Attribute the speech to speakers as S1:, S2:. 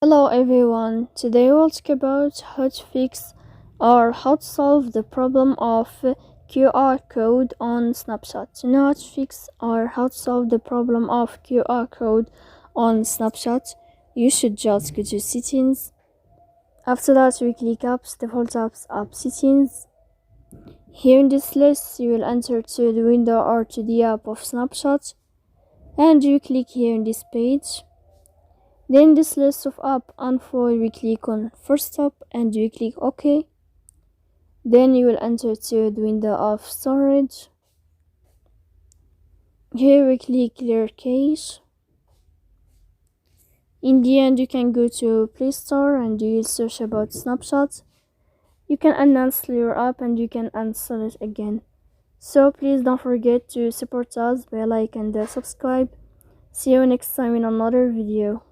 S1: Hello everyone, today we'll talk about how to fix or how to solve the problem of QR code on Snapchat. To know how to fix or how to solve the problem of QR code on Snapchat, you should just go to settings. After that, we click apps, default apps, app settings. Here in this list, you will enter to the window or to the app of Snapchat, and you click here in this page. Then this list of app unfold, we click on first app and we click OK. Then you will enter to the window of storage. Here we click clear cache. In the end, you can go to Play Store and you will search about Snapchat. You can uninstall your app and you can install it again. So please don't forget to support us by like and subscribe. See you next time in another video.